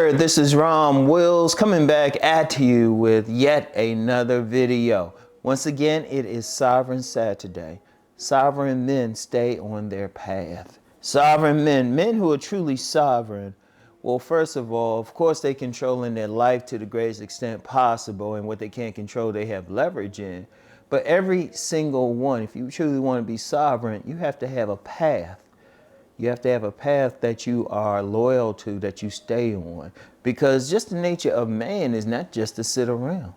there, this is Rom Wills coming back at you with yet another video. Once again, it is Sovereign Saturday. Sovereign men stay on their path. Sovereign men who are truly sovereign. Well, first of all, of course, they controlling their life to the greatest extent possible, and what they can't control, they have leverage in. But every single one, if you truly want to be sovereign, you have to have a path. You have to have a path that you are loyal to, that you stay on. Because just the nature of man is not just to sit around.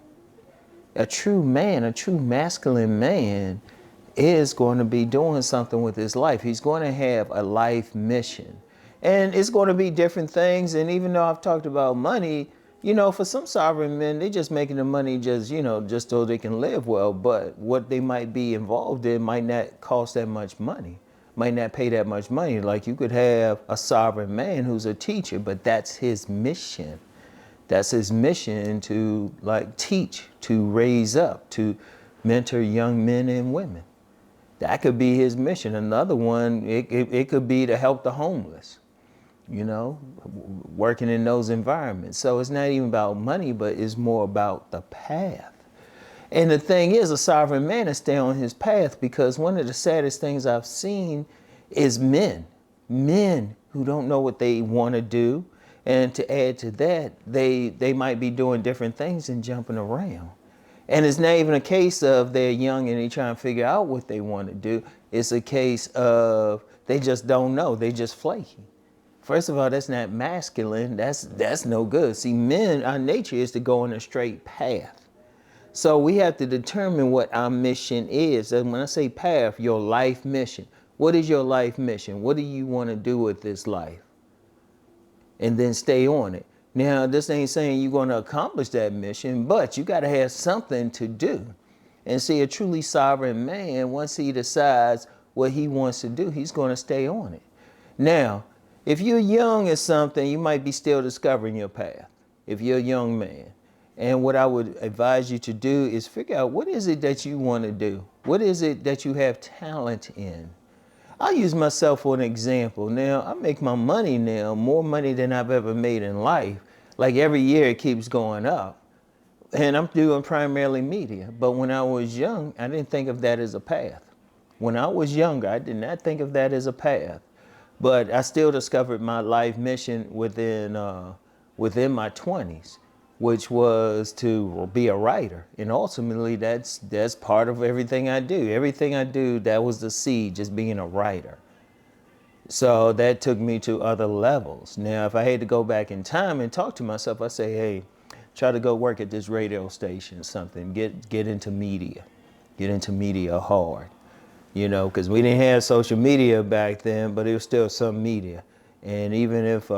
A true man, a true masculine man is going to be doing something with his life. He's going to have a life mission. And it's going to be different things. And even though I've talked about money, you know, for some sovereign men, they're just making the money just, you know, just so they can live well. But what they might be involved in might not cost that much money. Might not pay that much money. Like you could have a sovereign man who's a teacher, but that's his mission. That's his mission to like teach, to raise up, to mentor young men and women. That could be his mission. Another one, it could be to help the homeless, you know, working in those environments. So it's not even about money, but it's more about the path. And the thing is, a sovereign man is stay on his path, because one of the saddest things I've seen is men who don't know what they want to do. And to add to that, they might be doing different things and jumping around. And it's not even a case of they're young and they trying to figure out what they want to do. It's a case of they just don't know. They just flaky. First of all, that's not masculine. That's no good. See, men, our nature is to go on a straight path. So we have to determine what our mission is. And when I say path, your life mission. What is your life mission? What do you want to do with this life? And then stay on it. Now, this ain't saying you're going to accomplish that mission, but you got to have something to do. And see, a truly sovereign man, once he decides what he wants to do, he's going to stay on it. Now, if you're young or something, you might be still discovering your path. If you're a young man. And what I would advise you to do is figure out, what is it that you want to do? What is it that you have talent in? I'll use myself for an example. Now, I make my money now, more money than I've ever made in life. Like every year it keeps going up. And I'm doing primarily media. But when I was young, I didn't think of that as a path. When I was younger, I did not think of that as a path. But I still discovered my life mission within my 20s. Which was to be a writer. And ultimately, that's part of everything I do. Everything I do, that was the seed, just being a writer. So that took me to other levels. Now, if I had to go back in time and talk to myself, I'd say, hey, try to go work at this radio station or something. Get into media. Get into media hard. You know, because we didn't have social media back then, but it was still some media. And even if,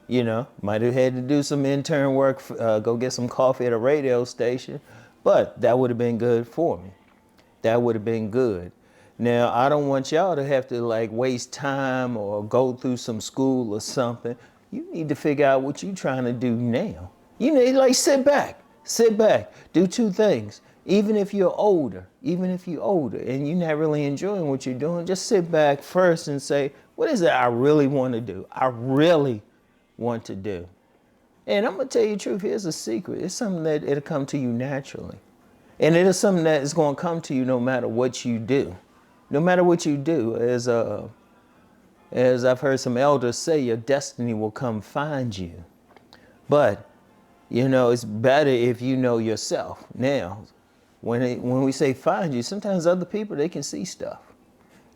you know, might have had to do some intern work, go get some coffee at a radio station, but that would have been good for me. That would have been good. Now, I don't want y'all to have to like waste time or go through some school or something. You need to figure out what you're trying to do now. You need like sit back, do two things. Even if you're older and you're not really enjoying what you're doing, just sit back first and say, what is it I really want to do? I really want to do. And I'm going to tell you the truth. Here's a secret. It's something that it'll come to you naturally. And it is something that is going to come to you no matter what you do. No matter what you do. As I've heard some elders say, your destiny will come find you. But, you know, it's better if you know yourself. Now, when we say find you, sometimes other people, they can see stuff.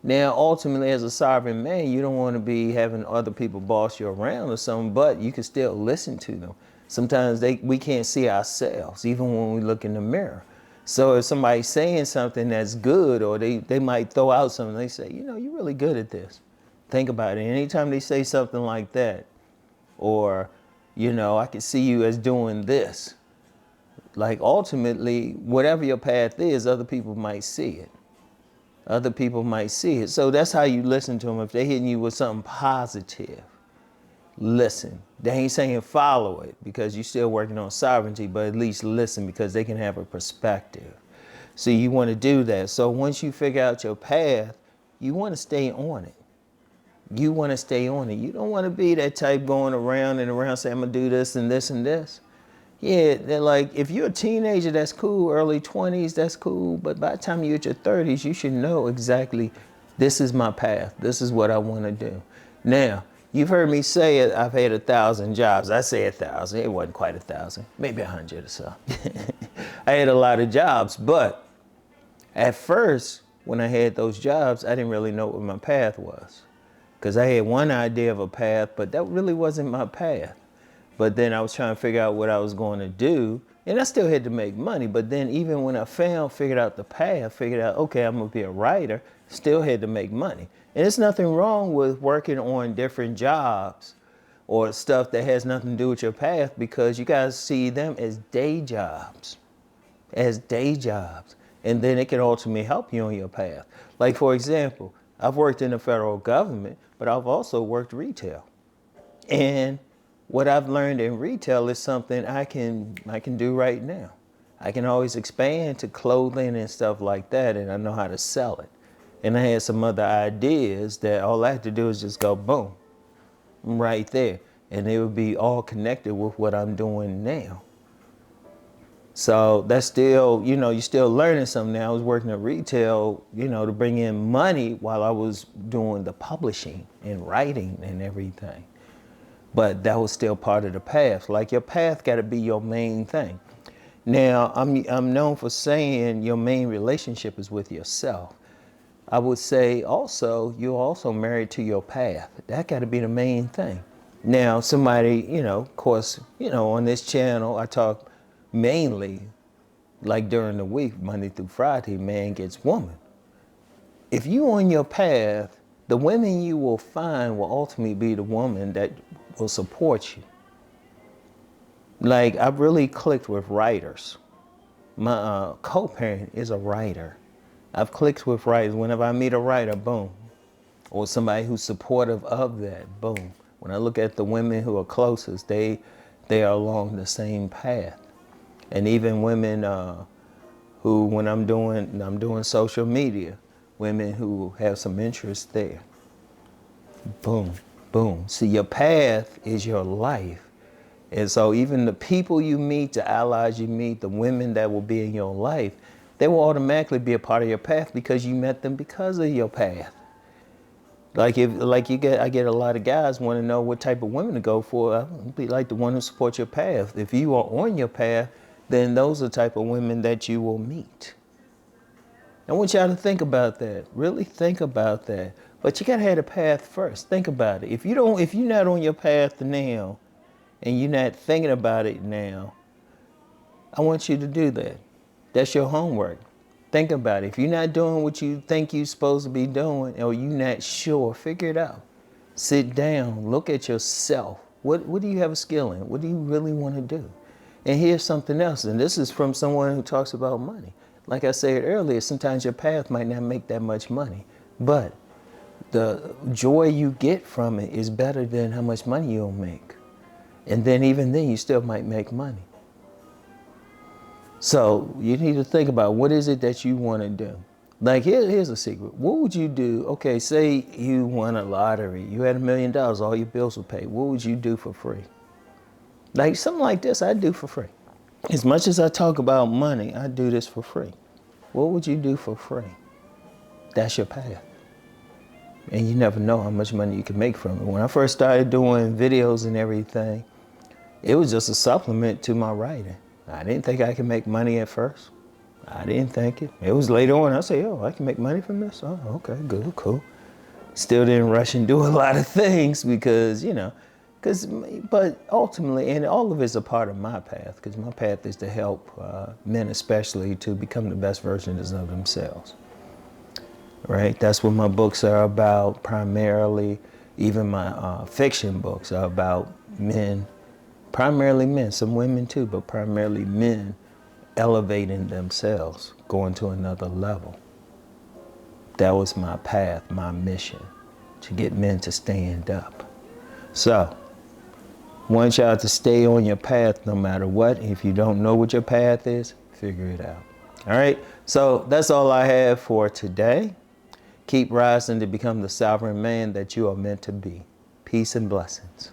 Now, ultimately, as a sovereign man, you don't want to be having other people boss you around or something, but you can still listen to them. Sometimes we can't see ourselves, even when we look in the mirror. So if somebody's saying something that's good, or they might throw out something, they say, you know, you're really good at this. Think about it. Anytime they say something like that, or, you know, I can see you as doing this. Like ultimately, whatever your path is, other people might see it. Other people might see it. So that's how you listen to them. If they're hitting you with something positive, listen. They ain't saying follow it because you're still working on sovereignty, but at least listen because they can have a perspective. So you want to do that. So once you figure out your path, you want to stay on it. You want to stay on it. You don't want to be that type going around and around saying, I'm going to do this and this and this. Yeah, they're like, if you're a teenager, that's cool. Early 20s, that's cool. But by the time you're at your 30s, you should know exactly, this is my path. This is what I want to do. Now, you've heard me say it, I've had 1,000 jobs. I say 1,000. It wasn't quite 1,000, maybe 100 or so. I had a lot of jobs, but at first, when I had those jobs, I didn't really know what my path was. Because I had one idea of a path, but that really wasn't my path. But then I was trying to figure out what I was going to do, and I still had to make money. But then even when I figured out the path, figured out, okay, I'm going to be a writer, still had to make money. And there's nothing wrong with working on different jobs or stuff that has nothing to do with your path, because you guys see them as day jobs, And then it can ultimately help you on your path. Like, for example, I've worked in the federal government, but I've also worked retail. And what I've learned in retail is something I can do right now. I can always expand to clothing and stuff like that, and I know how to sell it. And I had some other ideas that all I had to do is just go boom, right there. And it would be all connected with what I'm doing now. So that's still, you're still learning something now. I was working at retail, to bring in money while I was doing the publishing and writing and everything. But that was still part of the path. Like, your path got to be your main thing. Now, I'm known for saying your main relationship is with yourself. I would say also, you're also married to your path. That got to be the main thing. Now, somebody, of course, on this channel, I talk mainly, like during the week, Monday through Friday, man gets woman. If you on your path, the women you will find will ultimately be the woman that will support you. Like, I've really clicked with writers. My co-parent is a writer. I've clicked with writers. Whenever I meet a writer, boom. Or somebody who's supportive of that, boom. When I look at the women who are closest, they are along the same path. And even women who, when I'm doing social media, women who have some interest there. Boom, boom. See, your path is your life. And so even the people you meet, the allies you meet, the women that will be in your life, they will automatically be a part of your path because you met them because of your path. I get a lot of guys want to know what type of women to go for. I'll be like the one who supports your path. If you are on your path, then those are the type of women that you will meet. I want y'all to think about that. Really think about that. But you gotta have a path first. Think about it. If you're not on your path now, and you're not thinking about it now, I want you to do that. That's your homework. Think about it. If you're not doing what you think you're supposed to be doing, or you're not sure, figure it out. Sit down, look at yourself. What do you have a skill in? What do you really want to do? And here's something else, and this is from someone who talks about money. Like I said earlier, sometimes your path might not make that much money, but the joy you get from it is better than how much money you'll make. And then even then, you still might make money. So you need to think about, what is it that you want to do? Like, here's a secret. What would you do? Okay, say you won a lottery. You had $1 million, all your bills were paid. What would you do for free? Like, something like this, I do for free. As much as I talk about money, I do this for free. What would you do for free? That's your path. And you never know how much money you can make from it. When I first started doing videos and everything, it was just a supplement to my writing. I didn't think I could make money at first. I didn't think it. It was later on, I said, oh, I can make money from this? Oh, okay, good, cool. Still didn't rush and do a lot of things because, but ultimately, and all of it's a part of my path, because my path is to help men especially to become the best versions of themselves. Right? That's what my books are about primarily. Even my fiction books are about men, primarily men, some women too, but primarily men elevating themselves, going to another level. That was my path, my mission, to get men to stand up. So, I want y'all to stay on your path no matter what. If you don't know what your path is, figure it out. All right? So that's all I have for today. Keep rising to become the sovereign man that you are meant to be. Peace and blessings.